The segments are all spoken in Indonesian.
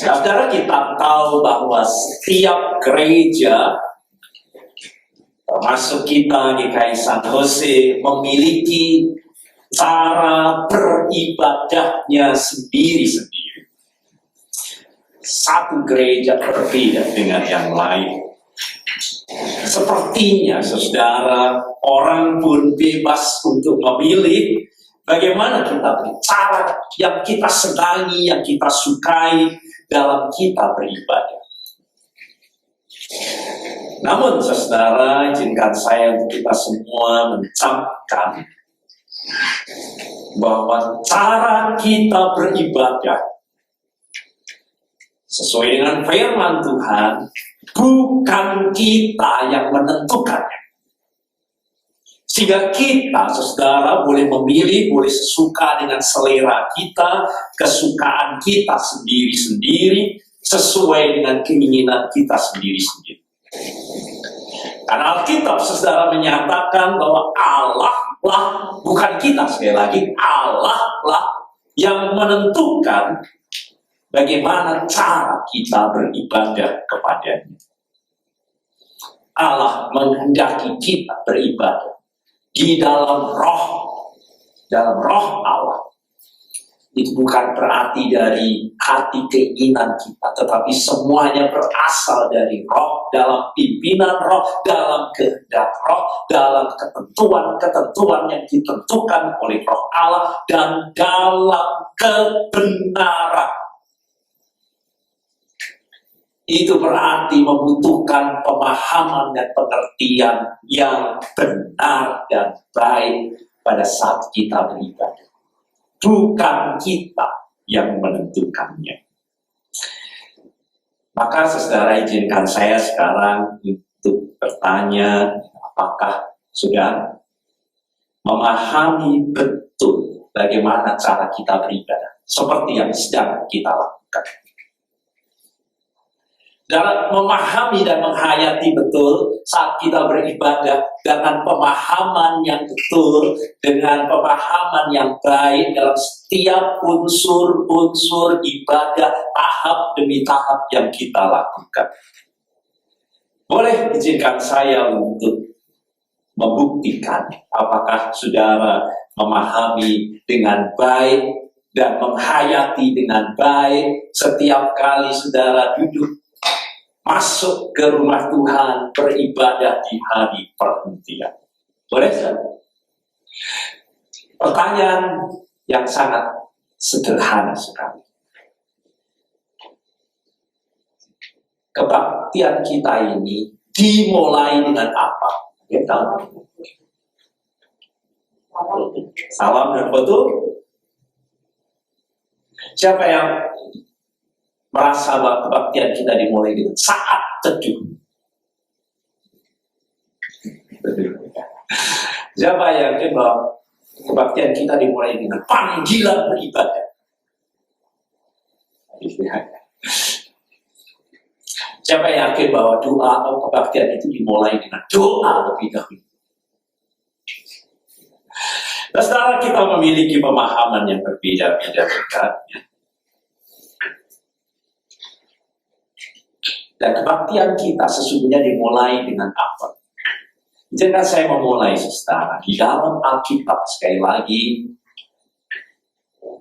Saudara, kita tahu bahwa setiap gereja, termasuk kita GKI San Jose, memiliki cara beribadahnya sendiri-sendiri. Satu gereja berbeda dengan yang lain. Sepertinya, saudara, orang pun bebas untuk memilih bagaimana kita berbicara, yang kita senangi, yang kita sukai dalam kita beribadah. Namun, saudara, izinkan saya untuk kita semua mencamkan bahwa cara kita beribadah sesuai dengan firman Tuhan bukan kita yang menentukannya. Sehingga kita, saudara, boleh memilih, boleh sesuka dengan selera kita, kesukaan kita sendiri-sendiri, sesuai dengan keinginan kita sendiri-sendiri. Karena Alkitab, saudara, menyatakan bahwa Allah lah, bukan kita, sekali lagi, Allah lah yang menentukan bagaimana cara kita beribadah kepadanya. Allah menghendaki kita beribadah di dalam roh Allah. Itu bukan berarti dari hati keinginan kita, tetapi semuanya berasal dari roh, dalam pimpinan roh, dalam kehendak roh, dalam ketentuan-ketentuan yang ditentukan oleh roh Allah, dan dalam kebenaran. Itu berarti membutuhkan pemahaman dan pengertian yang benar dan baik pada saat kita beribadah. Bukan kita yang menentukannya. Maka, saudara, izinkan saya sekarang untuk bertanya, apakah sudah memahami betul bagaimana cara kita beribadah seperti yang sedang kita lakukan? Dalam memahami dan menghayati betul saat kita beribadah dengan pemahaman yang betul, dengan pemahaman yang baik dalam setiap unsur-unsur ibadah tahap demi tahap yang kita lakukan. Boleh izinkan saya untuk membuktikan apakah saudara memahami dengan baik dan menghayati dengan baik setiap kali saudara duduk masuk ke rumah Tuhan, beribadah di hari perhentian. Boleh, saudara? Pertanyaan yang sangat sederhana sekali. Kebaktian kita ini dimulai dengan apa? Kita salam dan foto. Siapa yang merasa bahwa kebaktian kita dimulai dengan saat teduh? Siapa yang yakin bahwa kebaktian kita dimulai dengan panggilan beribadah? Siapa yang yakin bahwa doa atau kebaktian itu dimulai dengan doa lebih dahulu? Nah, sekarang kita memiliki pemahaman yang berbeda-beda juga. Dan kebaktian kita sesungguhnya dimulai dengan apa? Jangan saya memulai, saudara. Di dalam Alkitab, sekali lagi,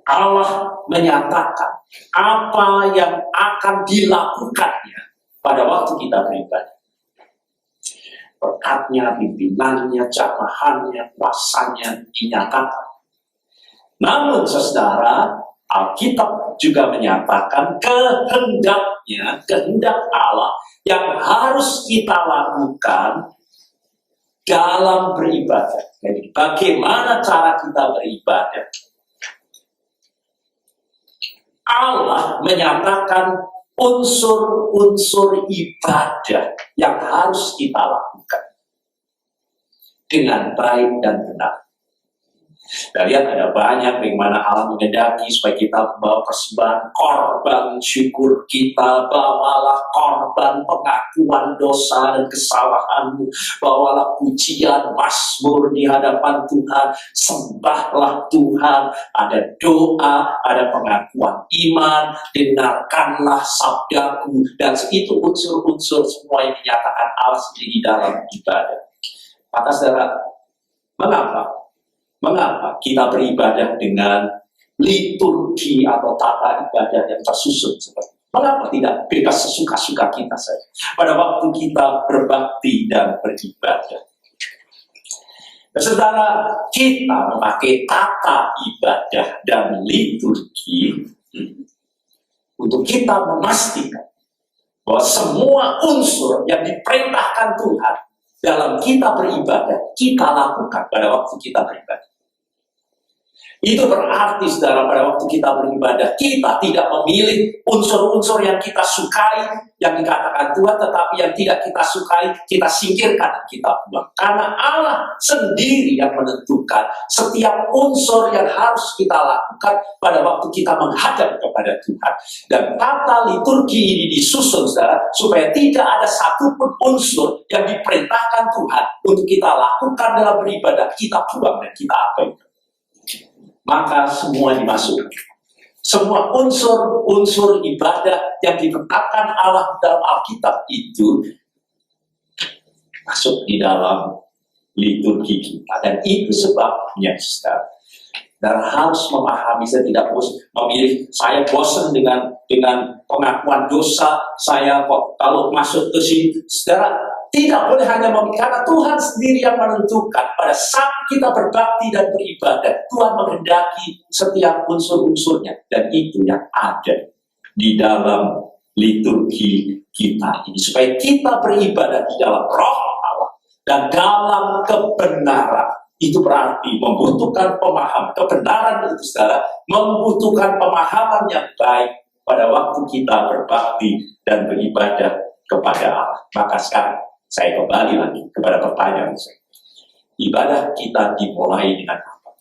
Allah menyatakan apa yang akan dilakukannya pada waktu kita beribadah. Berkatnya, pimpinannya, jamahannya, kuasanya dinyatakan. Namun, saudara, Alkitab juga menyatakan kehendak Allah yang harus kita lakukan dalam beribadah. Jadi bagaimana cara kita beribadah? Allah menyatakan unsur-unsur ibadah yang harus kita lakukan dengan baik dan benar. Dan lihat ada banyak bagaimana Allah mengendaki supaya kita membawa persembahan korban syukur kita. Bawalah korban pengakuan dosa dan kesalahanmu. Bawalah pujian mazmur di hadapan Tuhan. Sembahlah Tuhan. Ada doa, ada pengakuan iman. Dengarkanlah sabdaku. Dan itu unsur-unsur semua yang dinyatakan Allah sendiri dalam ibadah. Maka saudara, Mengapa kita beribadah dengan liturgi atau tata ibadah yang tersusun seperti itu? Mengapa tidak bebas sesuka-suka kita saja pada waktu kita berbakti dan beribadah? Saudara, kita memakai tata ibadah dan liturgi untuk kita memastikan bahwa semua unsur yang diperintahkan Tuhan dalam kita beribadah, kita lakukan pada waktu kita beribadah. Itu berarti, saudara, pada waktu kita beribadah, kita tidak memilih unsur-unsur yang kita sukai, yang dikatakan Tuhan, tetapi yang tidak kita sukai, kita singkirkan, kita buang. Karena Allah sendiri yang menentukan setiap unsur yang harus kita lakukan pada waktu kita menghadap kepada Tuhan. Dan tata liturgi ini disusun, saudara, supaya tidak ada satupun unsur yang diperintahkan Tuhan untuk kita lakukan dalam beribadah, kita buang dan kita abaikan. Maka semua dimasukkan. Semua unsur-unsur ibadah yang ditetapkan Allah dalam Alkitab itu masuk di dalam liturgi kita. Dan itu sebabnya, saudara, dan harus memahami, saya tidak memilih, saya bosan dengan pengakuan dosa, saya kok kalau masuk ke sini, saudara, tidak boleh hanya memilih, karena Tuhan sendiri yang menentukan. Pada saat kita berbakti dan beribadah, Tuhan menghendaki setiap unsur-unsurnya. Dan itu yang ada di dalam liturgi kita ini. Supaya kita beribadah di dalam roh Allah dan dalam kebenaran. Itu berarti membutuhkan pemahaman. Kebenaran itu, saudara, membutuhkan pemahaman yang baik pada waktu kita berbakti dan beribadah kepada Allah. Maka sekarang saya kembali lagi kepada pertanyaan saya. Ibadah kita dimulai dengan apa?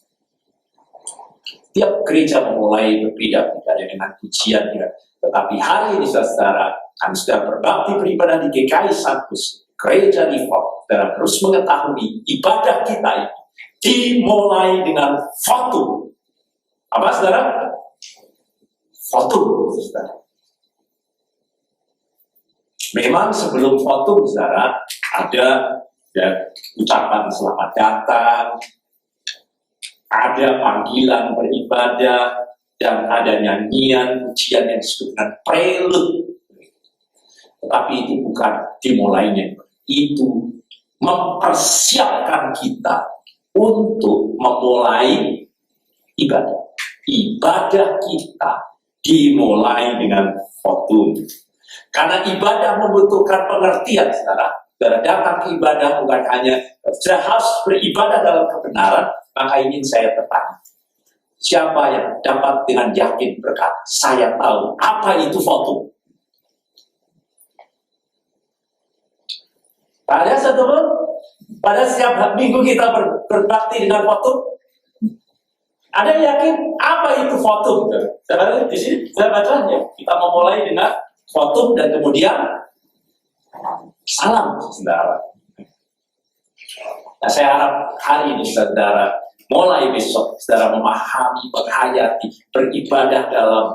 Tiap gereja memulai berbeda-beda dengan pujian. Tetapi hari ini, saudara, kami sudah berbakti beribadah di GKI Santus, gereja default, dan terus mengetahui ibadah kita itu dimulai dengan fotum. Apa, saudara? Fotum, saudara. Memang sebelum fotum, saudara, ada ucapan selamat datang, ada panggilan beribadah, dan ada nyanyian, pujian yang disebut dengan prelude. Tetapi itu bukan dimulainya. Itu mempersiapkan kita untuk memulai ibadah. Ibadah kita dimulai dengan fotum. Karena ibadah membutuhkan pengertian, saudara. Saudara datang ke ibadah bukan hanya harus beribadah dalam kebenaran, maka ingin saya bertanya. Siapa yang dapat dengan yakin berkata, saya tahu apa itu fotum? Pada setiap minggu kita berbakti dengan fotum. Ada yang yakin apa itu fotum? Saudara, di sini saya baca ya, kita memulai dengan fotum dan kemudian salam, saudara. Nah, saya harap hari ini, saudara, mulai besok, saudara memahami, menghayati, beribadah dalam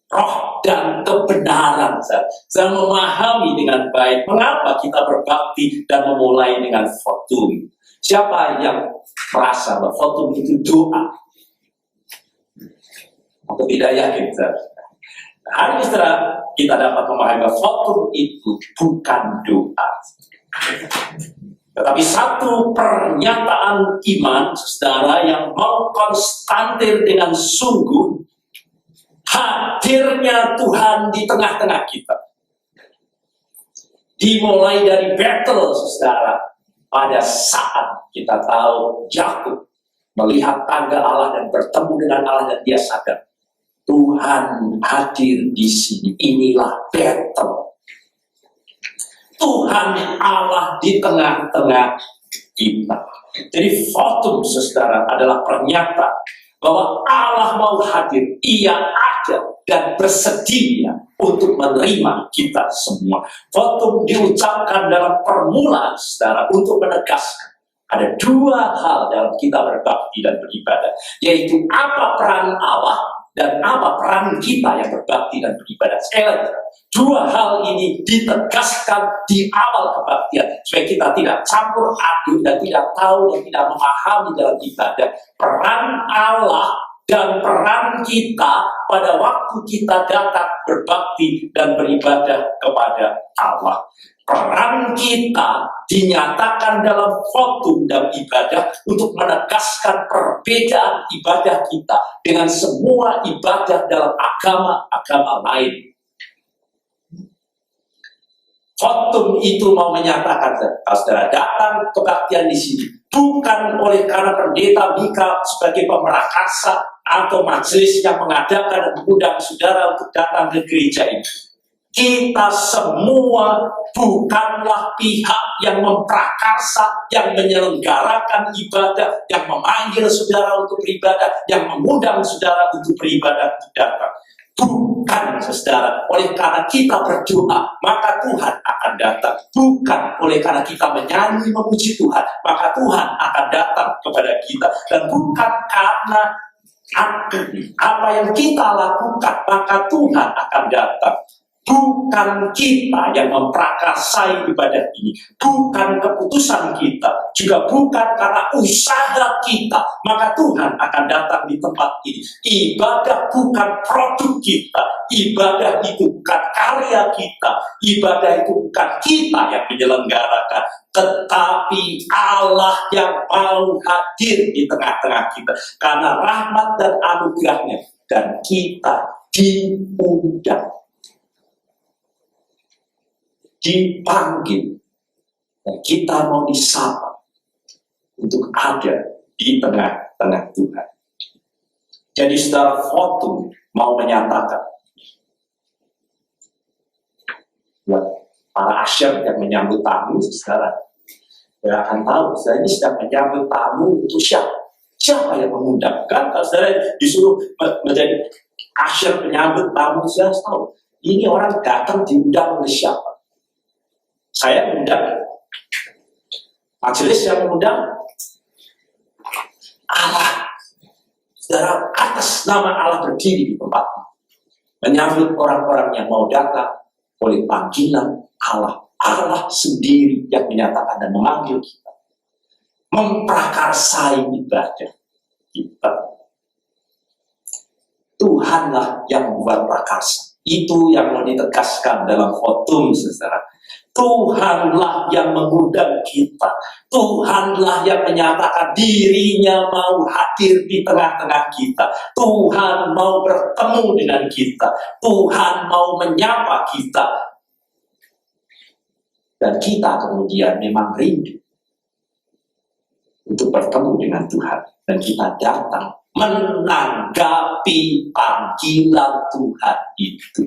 roh dan kebenaran. Saudara memahami dengan baik mengapa kita berbakti dan memulai dengan fotum. Siapa yang merasa bahwa fotum itu doa? Aku tidak yakin, saudara. Hari ini, saudara, kita dapat memahami bahwa fotum itu bukan doa, tetapi satu pernyataan iman, saudara, yang mau konstantir dengan sungguh hadirnya Tuhan di tengah-tengah kita. Dimulai dari battle, saudara, pada saat kita tahu Yakub melihat tangga Allah dan bertemu dengan Allah dan dia sadar Tuhan hadir di sini. Inilah battle. Tuhan Allah di tengah-tengah kita. Jadi votum, saudara, adalah pernyataan bahwa Allah mau hadir, Ia ada dan bersedia untuk menerima kita semua. Votum diucapkan dalam permulaan, saudara, untuk menegaskan ada dua hal dalam kita berbakti dan beribadah, yaitu apa peran Allah dan apa peran kita yang berbakti dan beribadah. Sekali lagi, dua hal ini ditegaskan di awal kebaktian, supaya kita tidak campur aduk dan tidak tahu dan tidak memahami dalam ibadah peran Allah dan peran kita pada waktu kita datang berbakti dan beribadah kepada Allah. Peran kita dinyatakan dalam votum dan ibadah untuk menegaskan perbedaan ibadah kita dengan semua ibadah dalam agama-agama lain. Votum itu mau menyatakan, saudara, datang kebaktian di sini bukan oleh karena pendeta Mika sebagai pemerakarsa atau majelis yang mengadakan dan mengundang saudara untuk datang ke gereja ini. Kita semua bukanlah pihak yang memprakarsa, yang menyelenggarakan ibadah, yang memanggil saudara untuk beribadah, yang mengundang saudara untuk beribadah datang. Bukan, saudara, oleh karena kita berdoa, maka Tuhan akan datang. Bukan oleh karena kita menyanyi memuji Tuhan, maka Tuhan akan datang kepada kita. Dan bukan karena apa yang kita lakukan, maka Tuhan akan datang. Bukan kita yang memprakarsai ibadah ini, bukan keputusan kita, juga bukan karena usaha kita, maka Tuhan akan datang di tempat ini. Ibadah bukan produk kita, ibadah itu bukan karya kita, ibadah itu bukan kita yang menyelenggarakan, tetapi Allah yang mau hadir di tengah-tengah kita karena rahmat dan anugerahnya, dan kita diundang, dipanggil, dan kita mau disapa untuk ada di tengah-tengah Tuhan. Jadi saudara, votum mau menyatakan buat para asyir yang menyambut tamu, saudara, saya akan tahu, saya ini sedang menyambut tamu untuk siapa? Siapa yang mengundang? Kan kalau saudara disuruh menjadi asyir penyambut tamu, saya tahu ini orang datang diundang oleh siapa. Saya mengundang, majelis yang mengundang Allah. Saudara, atas nama Allah berdiri di tempat ini, menyambut orang-orang yang mau datang oleh panggilan Allah. Allah sendiri yang menyatakan dan memanggil kita, memprakarsai ibadah kita. Tuhanlah yang membuat prakarsa. Itu yang mau ditegaskan dalam votum, saudara. Tuhanlah yang mengundang kita. Tuhanlah yang menyatakan dirinya mau hadir di tengah-tengah kita. Tuhan mau bertemu dengan kita. Tuhan mau menyapa kita. Dan kita kemudian memang rindu untuk bertemu dengan Tuhan. Dan kita datang menanggapi panggilan Tuhan itu.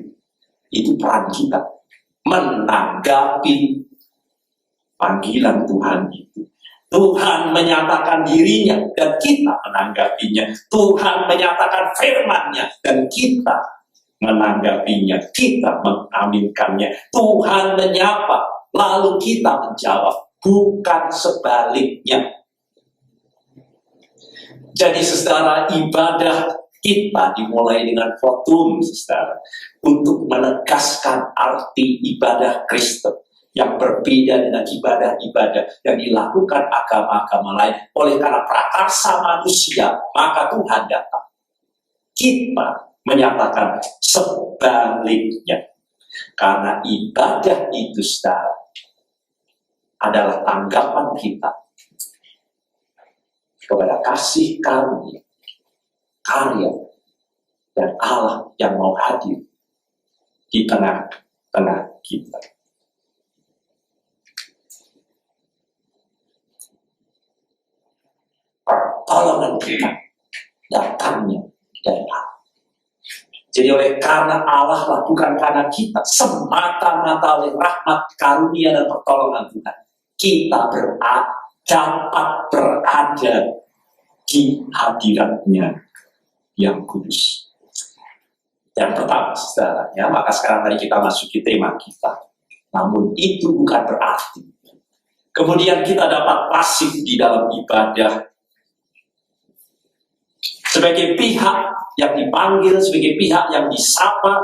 Itu peran kita. Menanggapi panggilan Tuhan itu. Tuhan menyatakan dirinya dan kita menanggapinya. Tuhan menyatakan firman-Nya dan kita menanggapinya. Kita mengaminkannya. Tuhan menyapa, lalu kita menjawab. Bukan sebaliknya. Jadi saudara, ibadah kita dimulai dengan votum, saudara, untuk menegaskan arti ibadah Kristen yang berbeda dengan ibadah-ibadah yang dilakukan agama-agama lain. Oleh karena prakarsa manusia, maka Tuhan datang. Kita menyatakan sebaliknya. Karena ibadah itu, saudara, adalah tanggapan kita kepada kasih karunia, karya, dan Allah yang mau hadir di tengah-tengah kita. Pertolongan kita datangnya dari Allah. Jadi oleh karena Allah lah, bukan karena kita, semata-mata oleh rahmat, karunia, dan pertolongan Tuhan, kita dapat berada di hadiratnya yang kudus. Yang pertama, saudara, ya, maka sekarang mari kita masuki tema kita. Namun itu bukan berarti kemudian kita dapat pasif di dalam ibadah. Sebagai pihak yang dipanggil, sebagai pihak yang disapa,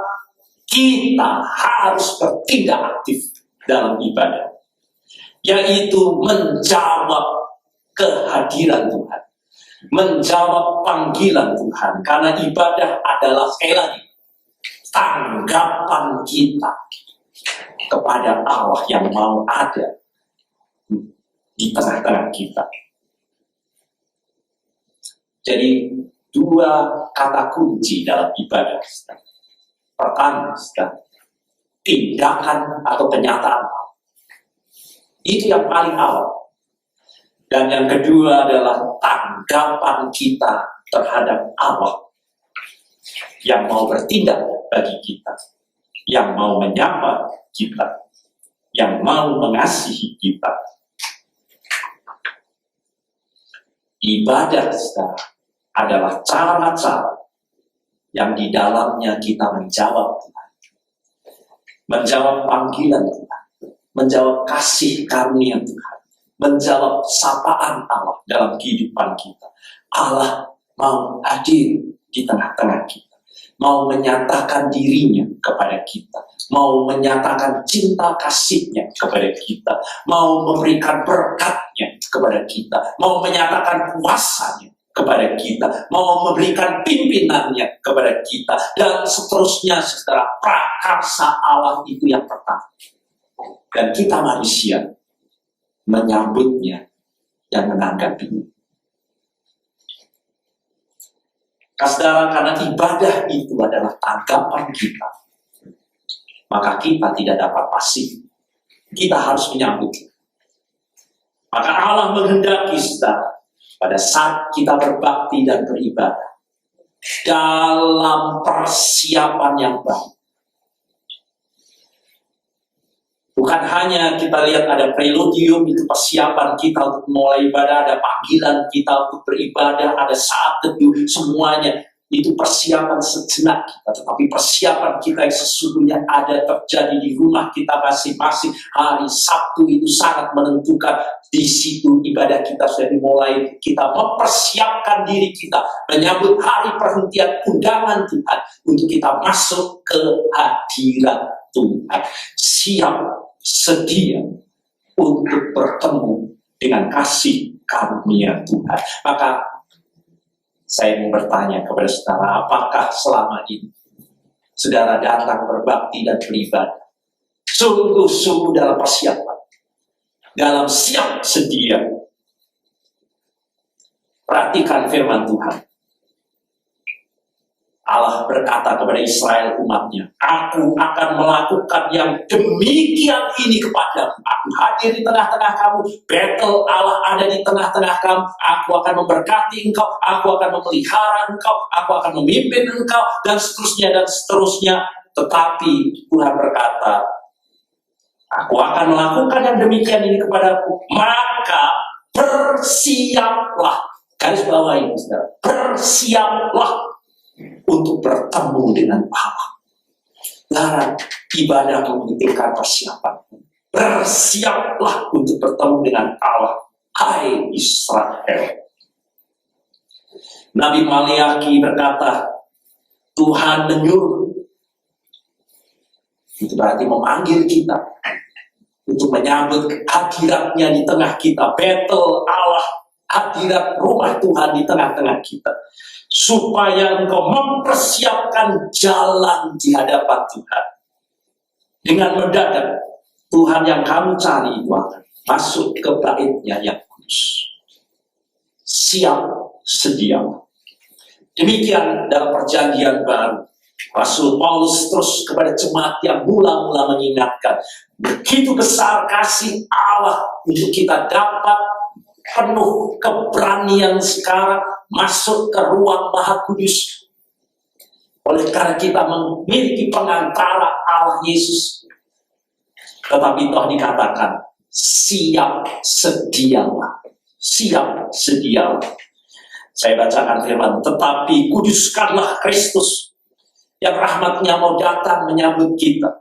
kita harus bertindak aktif dalam ibadah, yaitu menjawab kehadiran Tuhan, menjawab panggilan Tuhan. Karena ibadah adalah, sekali lagi, tanggapan kita kepada Allah yang mau ada di tengah-tengah kita. Jadi dua kata kunci dalam ibadah. Pertama, tindakan atau penyataan. Itu yang paling awal. Dan yang kedua adalah tanggapan kita terhadap Allah yang mau bertindak bagi kita, yang mau menyapa kita, yang mau mengasihi kita. Ibadah adalah cara-cara yang di dalamnya kita menjawab Tuhan, menjawab panggilan Tuhan, menjawab kasih karunia Tuhan, menjawab sapaan Allah dalam kehidupan kita. Allah mau hadir di tengah-tengah kita, mau menyatakan dirinya kepada kita, mau menyatakan cinta kasihnya kepada kita, mau memberikan berkatnya kepada kita, mau menyatakan kuasanya kepada kita, mau memberikan pimpinannya kepada kita, dan seterusnya. Setelah prakarsa Allah itu yang pertama, dan kita manusia menyambutnya dan menanggapinya. Saudara, karena ibadah itu adalah tanggapan kita, maka kita tidak dapat pasif. Kita harus menyambut. Maka Allah menghendaki, saudara, pada saat kita berbakti dan beribadah dalam persiapan yang baik. Bukan hanya kita lihat ada preludium, itu persiapan kita untuk mulai ibadah, ada panggilan kita untuk beribadah, ada saat teduh, semuanya itu persiapan sejenak kita. Tetapi persiapan kita yang sesungguhnya ada terjadi di rumah kita masing-masing. Hari Sabtu itu sangat menentukan. Di situ ibadah kita sudah dimulai. Kita mempersiapkan diri kita menyambut hari perhentian undangan Tuhan untuk kita masuk ke hadirat Tuhan. Siap, sedia untuk bertemu dengan kasih karunia Tuhan. Maka saya mau bertanya kepada saudara, apakah selama ini saudara datang berbakti dan beribadah sungguh-sungguh dalam persiapan, dalam siap sedia? Perhatikan firman Tuhan. Allah berkata kepada Israel umatnya, aku akan melakukan yang demikian ini kepadamu. Aku hadir di tengah-tengah kamu. Battle Allah ada di tengah-tengah kamu. Aku akan memberkati engkau. Aku akan memelihara engkau. Aku akan memimpin engkau. Dan seterusnya dan seterusnya. Tetapi Tuhan berkata, aku akan melakukan yang demikian ini kepadamu. Maka bersiaplah. Garis bawah ini, saudara. Bersiaplah untuk bertemu dengan Allah. Karena ibadah membutuhkan persiapan. Bersiaplah untuk bertemu dengan Allah, hai Israel. Nabi Maliaki berkata, Tuhan menyuruh. Itu berarti memanggil kita untuk menyambut hadiratnya di tengah kita. Battle Allah, hadirat rumah Tuhan di tengah-tengah kita. Supaya engkau mempersiapkan jalan di hadapan Tuhan. Dengan mendadak, Tuhan yang kamu cari itu akan masuk ke baitnya yang kudus. Siap sedia. Demikian dalam perjanjian baru. Rasul Paulus terus kepada jemaat yang mula-mula mengingatkan, begitu besar kasih Allah untuk kita dapat penuh keberanian sekarang masuk ke ruang Maha Kudus. Oleh karena kita memiliki pengantara Allah Yesus. Tetapi toh dikatakan siap sedialah. siap sedia. Saya bacakan firman, tetapi kuduskanlah Kristus yang rahmatnya mau datang menyambut kita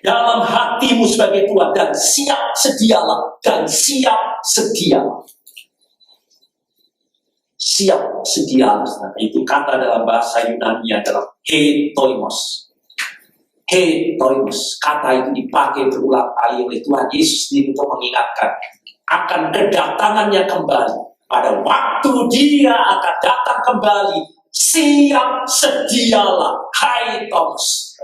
dalam hatimu sebagai Tuhan, dan siap sedialah, dan siap sedialah. Siap sedialah, itu kata dalam bahasa Yunani adalah hetoimos. Hetoimos, kata itu dipakai berulang kali oleh Tuhan Yesus sendiri untuk mengingatkan akan kedatangannya kembali. Pada waktu dia akan datang kembali, siap sedialah, hai Thomas.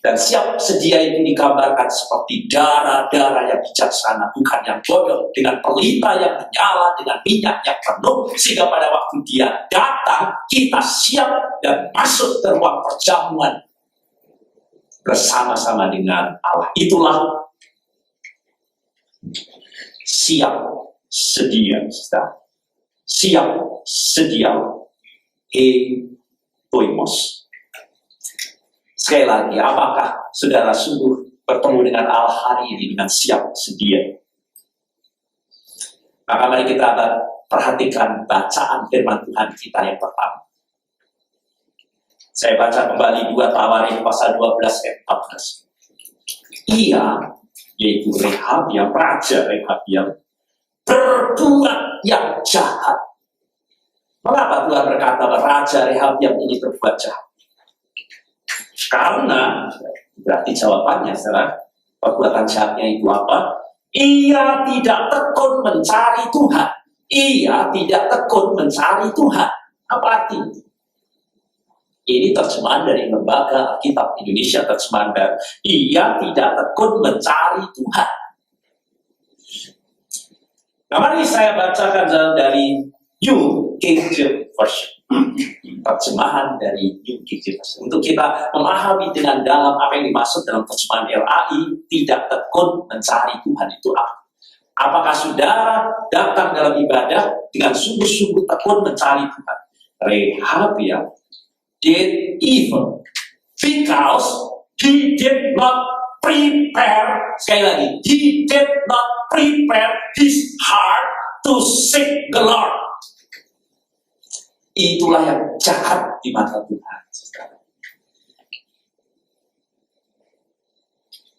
Dan siap sedia itu digambarkan seperti darah-darah yang bijaksana, bukan yang bodoh, dengan pelita yang menyala, dengan minyak yang penuh, sehingga pada waktu dia datang, kita siap dan masuk ke ruang perjamuan bersama-sama dengan Allah. Itulah siap sedia, siap sedia, toimos. Sekali lagi, apakah saudara sungguh bertemu dengan Allah hari ini dengan siap sedia? Maka mari kita perhatikan bacaan firman Tuhan kita yang pertama. Saya baca kembali 2 Tawarin pasal 12 ayat 14. Ia, yaitu Rehabiam, Raja Rehabiam, berbuat yang jahat. Mengapa Tuhan berkata bahwa Raja Rehabiam ini berbuat jahat? Karena, berarti jawabannya adalah perbuatan jahatnya itu apa? Ia tidak tekun mencari Tuhan. Ia tidak tekun mencari Tuhan. Apa artinya? Ini terjemahan dari Lembaga Alkitab Indonesia, terjemahan baru. Ia tidak tekun mencari Tuhan. Nah, mari saya bacakan dari New King James Version. Terjemahan dari New King James Version. Untuk kita memahami dengan dalam apa yang dimaksud dalam terjemahan LAI, tidak tekun mencari Tuhan itu apa? Apakah saudara datang dalam ibadah dengan sungguh-sungguh tekun mencari Tuhan? Rehabiam did evil because he did not prepare, sekali lagi, he did not prepare his heart to seek the Lord. Itulah yang jahat di mata Tuhan.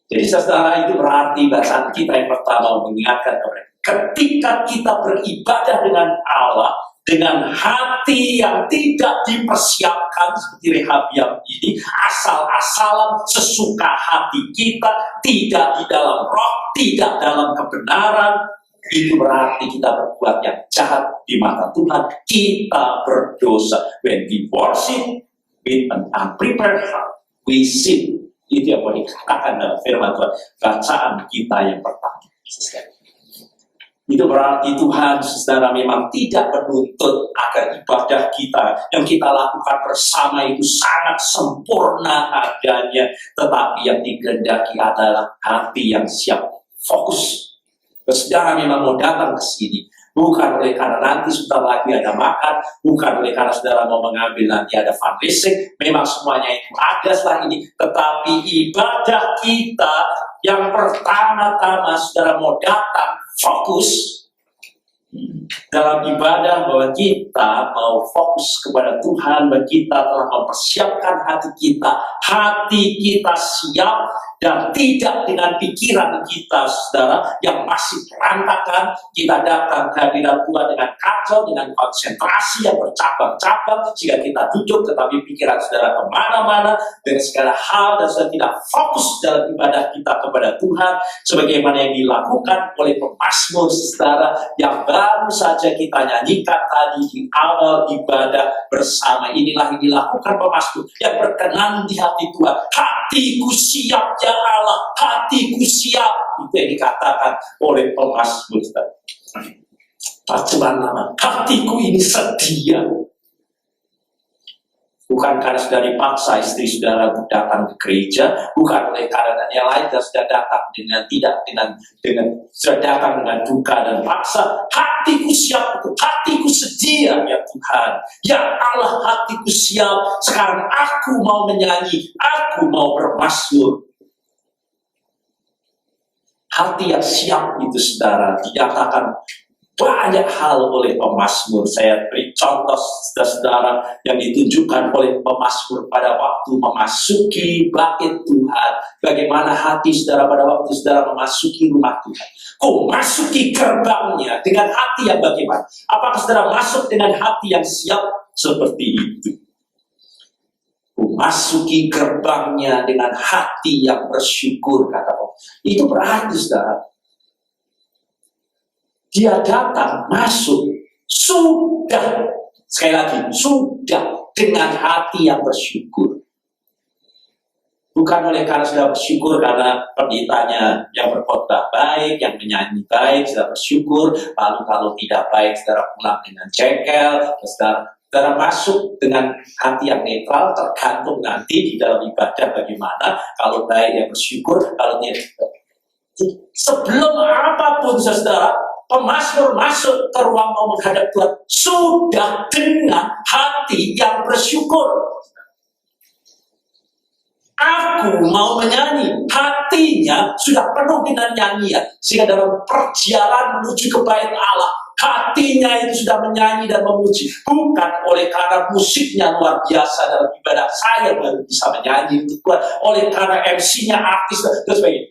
Jadi saudara, itu berarti bacaan kita yang pertama mengingatkan kepada ketika kita beribadah dengan Allah dengan hati yang tidak dipersiapkan seperti Rehabiam ini, asal-asalan sesuka hati kita, tidak di dalam roh, tidak dalam kebenaran, itu berarti kita berbuat yang jahat di mata Tuhan. Kita berdosa. When we worship with an unprepared heart, we sin. Itu yang boleh dikatakan dalam firman Tuhan. Bacaan kita yang pertama. Itu berarti Tuhan, saudara, memang tidak menuntut agar ibadah kita yang kita lakukan bersama itu sangat sempurna adanya. Tetapi yang dikehendaki adalah hati yang siap fokus. Saudara memang mau datang ke sini, bukan oleh karena nanti sebentar lagi ada makan, bukan oleh karena saudara mau mengambil nanti ada fundraising, memang semuanya itu ada setelah ini. Tetapi ibadah kita yang pertama-tama saudara mau datang fokus dalam ibadah, bahwa kita mau fokus kepada Tuhan, bahwa kita telah mempersiapkan hati kita siap dan tidak dengan pikiran kita, saudara, yang masih berantakan. Kita datang ke hadirat Tuhan dengan kacau, dengan konsentrasi yang bercabang-cabang, sehingga kita duduk, tetapi pikiran saudara kemana-mana, dengan segala hal, dan saudara tidak fokus dalam ibadah kita kepada Tuhan, sebagaimana yang dilakukan oleh pemazmur, saudara, yang baru saja kita nyanyikan tadi di awal ibadah bersama. Inilah yang dilakukan pemazmur, yang berkenan di hati Tuhan. Hatiku siap ya Allah, hatiku siap. Itu yang dikatakan oleh pemazmur. Terjemahan lama, hatiku ini sedia. Bukan karena sudah dipaksa istri saudara datang ke gereja, bukan oleh karena yang lain dan sudah datang dengan sudah datang dengan duka dan paksa. Hatiku siap, hatiku sedia ya Tuhan. Ya Allah, hatiku siap. Sekarang aku mau menyanyi, aku mau bermazmur. Hati yang siap itu, saudara, dinyatakan banyak hal oleh pemazmur. Saya beri contoh, saudara, yang ditunjukkan oleh pemazmur pada waktu memasuki bait Tuhan. Bagaimana hati saudara pada waktu saudara memasuki rumah Tuhan. Masuki gerbangnya dengan hati yang bagaimana? Apakah saudara masuk dengan hati yang siap seperti itu? Masuki gerbangnya dengan hati yang bersyukur, kata Allah. Itu berarti, saudara, dia datang, masuk, sudah, sekali lagi, sudah dengan hati yang bersyukur. Bukan oleh karena sudah bersyukur karena pendetanya yang berkhotbah baik, yang menyanyi baik, sudah bersyukur, lalu kalau tidak baik, saudara pulang dengan jengkel, saudara masuk dengan hati yang netral, tergantung nanti di dalam ibadah bagaimana, kalau baik yang bersyukur, kalau tidak. Sebelum apapun, saudara, pemazmur masuk ke ruang mau menghadap Tuhan sudah dengan hati yang bersyukur. Aku mau menyanyi, hatinya sudah penuh dengan nyanyian, sehingga dalam perjalanan menuju ke bait Allah, hatinya itu sudah menyanyi dan memuji, bukan oleh karena musiknya luar biasa dalam ibadah saya baru bisa menyanyi untuk Tuhan, oleh karena MC-nya artis dan sebagainya.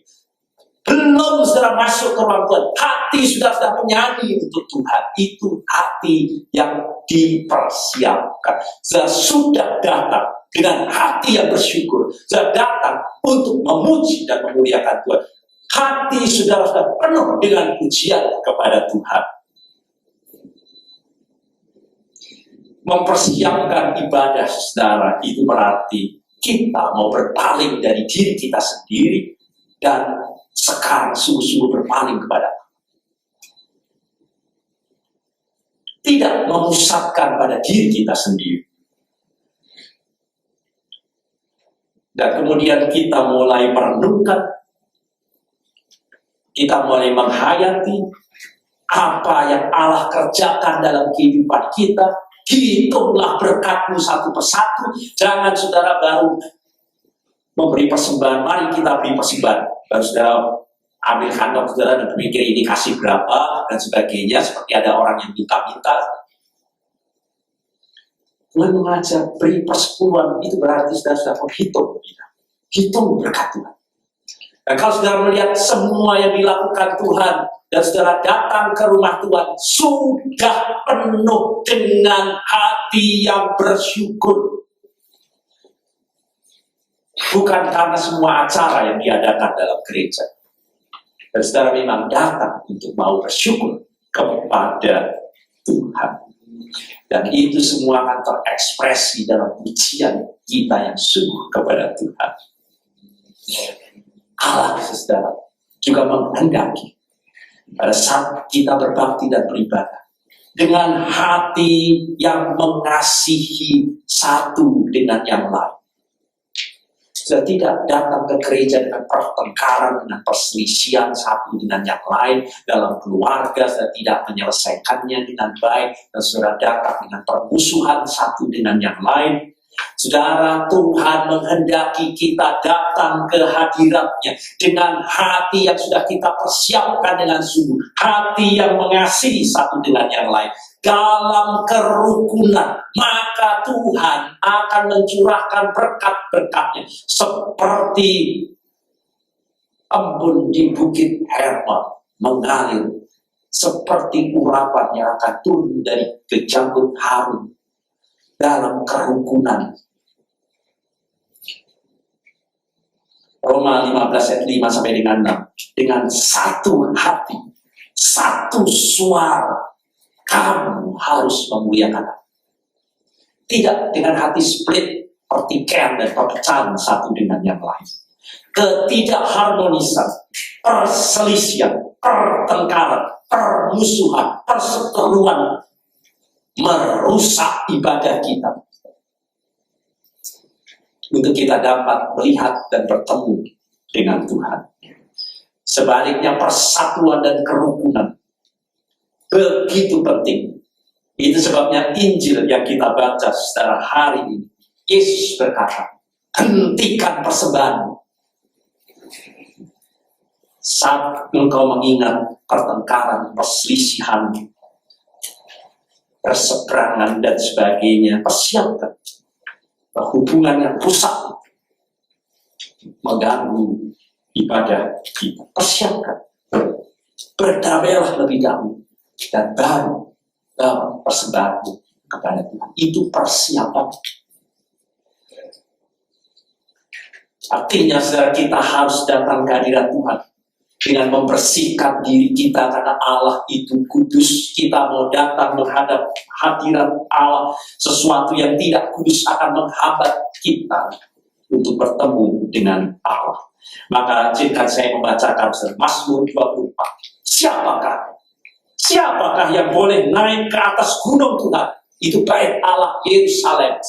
Belum sudah masuk ke ruang Tuhan, hati sudah menyanyi untuk Tuhan. Itu hati yang dipersiapkan. Sudah datang dengan hati yang bersyukur, sudah datang untuk memuji dan memuliakan Tuhan. Hati sudah penuh dengan pujian kepada Tuhan. Mempersiapkan ibadah, saudara, itu berarti kita mau berpaling dari diri kita sendiri dan sekarang sungguh-sungguh berpaling kepada Allah. Tidak memusatkan pada diri kita sendiri. Dan kemudian kita mulai merenungkan, kita mulai menghayati apa yang Allah kerjakan dalam kehidupan kita. Hitunglah berkatmu satu persatu. Jangan saudara baru memberi persembahan, mari kita beri persembahan, baru saudara ambil kantong saudara dan berpikir ini kasih berapa dan sebagainya, seperti ada orang yang minta-minta. Tuhan mengajar beri persepuluhan, itu berarti saudara sudah menghitung, hitung berkat Tuhan. Dan kalau saudara melihat semua yang dilakukan Tuhan dan saudara datang ke rumah Tuhan sudah penuh dengan hati yang bersyukur. Bukan karena semua acara yang diadakan dalam gereja. Dan saudara memang datang untuk mau bersyukur kepada Tuhan. Dan itu semua akan terekspresi dalam pujian kita yang sungguh kepada Tuhan. Allah, saudara, juga menghendaki pada saat kita berbakti dan beribadah dengan hati yang mengasihi satu dengan yang lain. Sudah tidak datang ke gereja dengan pertengkaran, dengan perselisihan satu dengan yang lain dalam keluarga, sudah tidak menyelesaikannya dengan baik, dan sudah datang dengan permusuhan satu dengan yang lain. Saudara, Tuhan menghendaki kita datang ke hadirat-Nya dengan hati yang sudah kita persiapkan dengan sungguh, hati yang mengasihi satu dengan yang lain. Dalam kerukunan, maka Tuhan akan mencurahkan berkat-berkat-Nya seperti embun di Bukit Hermon mengalir, seperti urapan yang akan turun dari kejanggut Harun dalam kerukunan. Roma 15 ayat 5 sampai dengan 6. Dengan satu hati, satu suara, kamu harus memuliakan Allah. Tidak dengan hati split, pertikaian dan perpecahan satu dengan yang lain. Ketidakharmonisan, perselisihan, pertengkaran, permusuhan, perseteruan merusak ibadah kita. Untuk kita dapat melihat dan bertemu dengan Tuhan. Sebaliknya persatuan dan kerukunan begitu penting. Itu sebabnya Injil yang kita baca secara hari ini, Yesus berkata, hentikan persembahan. Saat engkau mengingat pertengkaran, perselisihan, perseberangan dan sebagainya, persiapkan hubungan yang rusak mengganggu ibadah kita. Persiapkan, berdamailah lebih dahulu dan baru persembahan kepada Tuhan. Itu persiapan. Artinya saudara, kita harus datang ke hadirat Tuhan dengan membersihkan diri kita, karena Allah itu kudus. Kita mau datang menghadap hadirat Allah, sesuatu yang tidak kudus akan menghambat kita untuk bertemu dengan Allah. Maka izinkan saya membacakan Mazmur 24. Siapakah yang boleh naik ke atas gunung Tuhan? Itu bait Allah Yerusalem.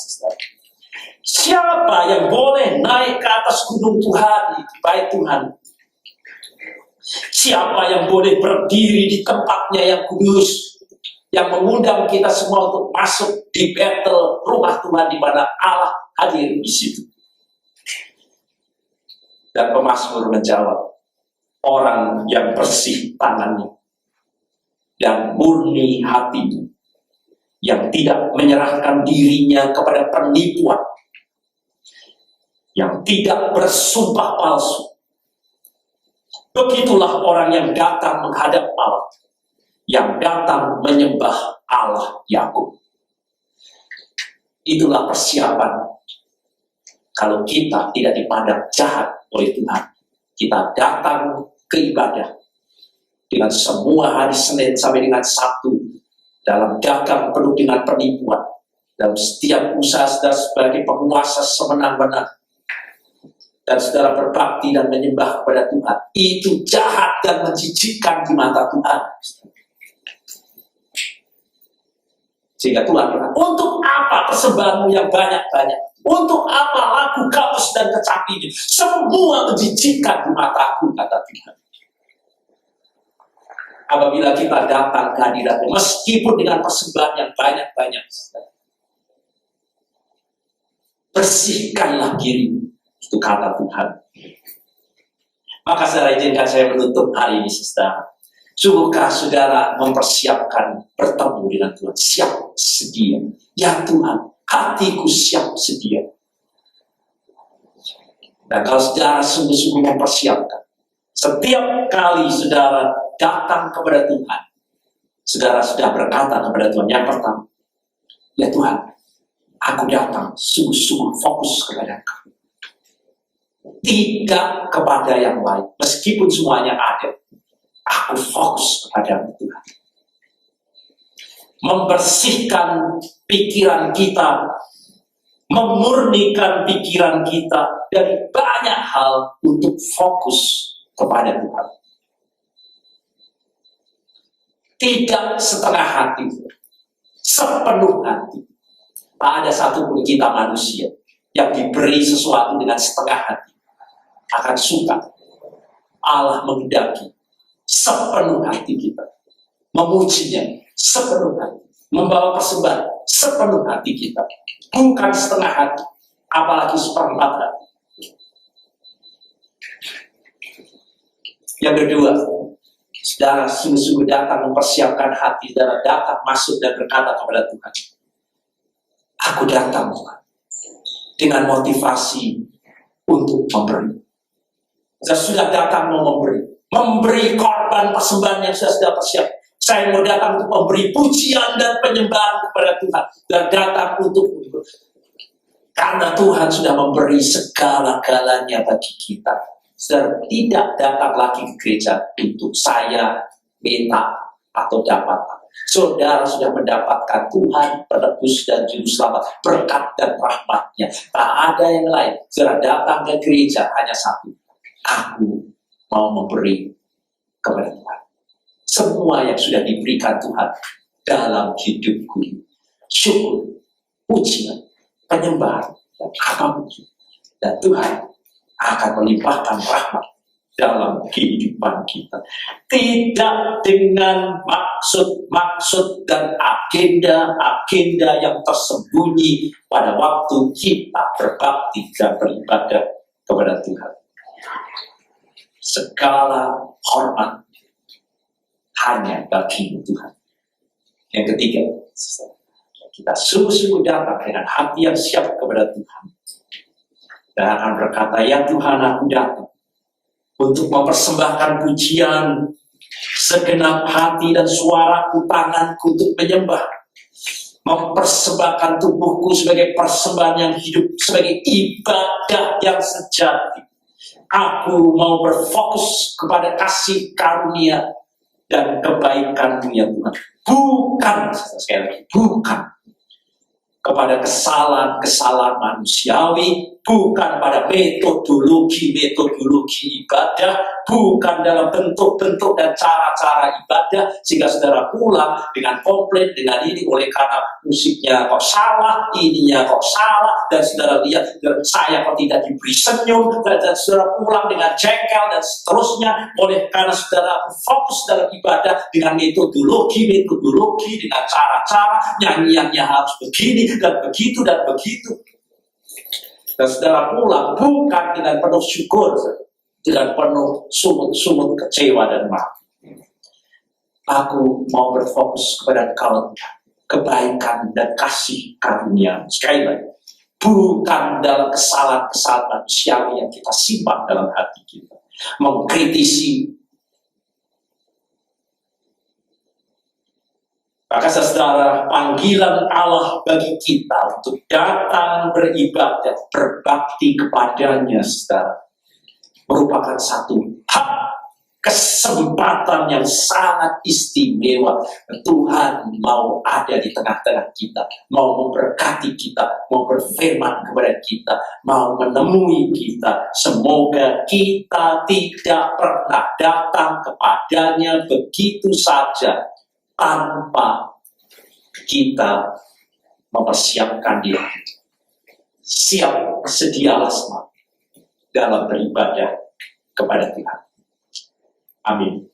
Siapa yang boleh naik ke atas gunung Tuhan? Itu bait Tuhan. Siapa yang boleh berdiri di tempatnya yang kudus, yang mengundang kita semua untuk masuk di Betel, rumah Tuhan di mana Allah hadir di situ. Dan pemazmur menjawab, orang yang bersih tangannya dan murni hatinya, yang tidak menyerahkan dirinya kepada penipuan, yang tidak bersumpah palsu. Begitulah orang yang datang menghadap Allah, yang datang menyembah Allah Yakub. Itulah persiapan. Kalau kita tidak dipandang jahat oleh Tuhan, kita datang ke ibadah dengan semua hari Senin sampai dengan Sabtu, dalam dagang penuh dengan penipuan, dalam setiap usaha saudara sebagai penguasa semenang-menang, dan saudara berbakti dan menyembah kepada Tuhan, itu jahat dan menjijikkan di mata Tuhan. Sehingga Tuhan bilang, untuk apa persembahanmu yang banyak-banyak? Untuk apa lagu kamus dan kecapinya? Semua menjijikkan di mataku, kata Tuhan. Apabila kita datang ke hadiratnya, meskipun dengan persembahan yang banyak-banyak, bersihkanlah dirimu. Itu kata Tuhan. Maka saudara, izinkan saya menutup hari ini, saudara. Sungguhkah saudara mempersiapkan bertemu dengan Tuhan? Siap sedia. Ya Tuhan, hatiku siap sedia. Dan kalau saudara sungguh-sungguh mempersiapkan, setiap kali saudara datang kepada Tuhan, saudara sudah berkata kepada Tuhan, yang pertama, ya Tuhan, aku datang sungguh-sungguh fokus kepada Engkau. Tidak kepada yang lain. Meskipun semuanya ada, aku fokus kepada Tuhan. Membersihkan pikiran kita, memurnikan pikiran kita dari banyak hal untuk fokus kepada Tuhan. Tidak setengah hati, sepenuh hati. Tak ada satupun kita manusia yang diberi sesuatu dengan setengah hati akan suka. Allah menghendaki sepenuh hati kita, memujinya sepenuh hati, membawa persembahan sepenuh hati kita, bukan setengah hati, apalagi seperempat hati. Yang kedua, saudara sungguh-sungguh datang mempersiapkan hati, saudara datang masuk dan berkata kepada Tuhan, aku datang Tuhan dengan motivasi untuk memberi. Saya sudah datang mau memberi korban persembahan yang saya sudah persiap. Saya mau datang untuk memberi pujian dan penyembahan kepada Tuhan, dan datang untuk karena Tuhan sudah memberi segala-galanya bagi kita. Saudara tidak datang lagi ke gereja untuk saya minta atau dapat. Saudara sudah mendapatkan Tuhan penebus dan juru selamat, berkat dan rahmat-Nya. Tak ada yang lain. Saudara datang ke gereja hanya satu. Aku mau memberi kepada Tuhan semua yang sudah diberikan Tuhan dalam hidupku. Syukur, pujian, penyembahan, dan apapun. Dan Tuhan akan melimpahkan rahmat dalam kehidupan kita. Tidak dengan maksud-maksud dan agenda-agenda yang tersembunyi pada waktu kita berbakti dan beribadah kepada Tuhan. segala hormat hanya bagi Tuhan. Yang ketiga, kita sungguh-sungguh datang dengan hati yang siap kepada Tuhan. Dan akan berkata, ya Tuhan, aku datang untuk mempersembahkan pujian segenap hati dan suaraku, tanganku untuk menyembah. Mempersembahkan tubuhku sebagai persembahan yang hidup, sebagai ibadah yang sejati. Aku mau berfokus kepada kasih karunia dan kebaikan-Mu ya Tuhan. Bukan, sekali lagi, bukan kepada kesalahan-kesalahan manusiawi, bukan pada metodologi ibadah, bukan dalam bentuk-bentuk dan cara-cara ibadah, sehingga saudara pulang dengan komplain, dengan ini, oleh karena musiknya kok salah, ininya kok salah, dan saudara lihat, saya kok tidak diberi senyum, dan saudara pulang dengan jengkel, dan seterusnya, oleh karena saudara fokus dalam ibadah, dengan metodologi, dengan cara-cara, nyanyiannya harus begini, dan begitu, dan saudara pulang bukan dengan penuh syukur, dengan penuh sumut-sumut kecewa dan marah. Aku mau berfokus kepada Engkau, kebaikan dan kasih karunia. Sekali lagi, bukan dalam kesalahan-kesalahan manusiawi yang kita simpan dalam hati kita, mengkritisi. Maka saudara, panggilan Allah bagi kita untuk datang beribadah, berbakti kepadanya, saudara, merupakan satu hak, kesempatan yang sangat istimewa. Tuhan mau ada di tengah-tengah kita, mau memberkati kita, mau berfirman kepada kita, mau menemui kita. Semoga kita tidak pernah datang kepadanya begitu saja, tanpa kita mempersiapkan diri. Siap, sedialah semua dalam beribadah kepada Tuhan. Amin.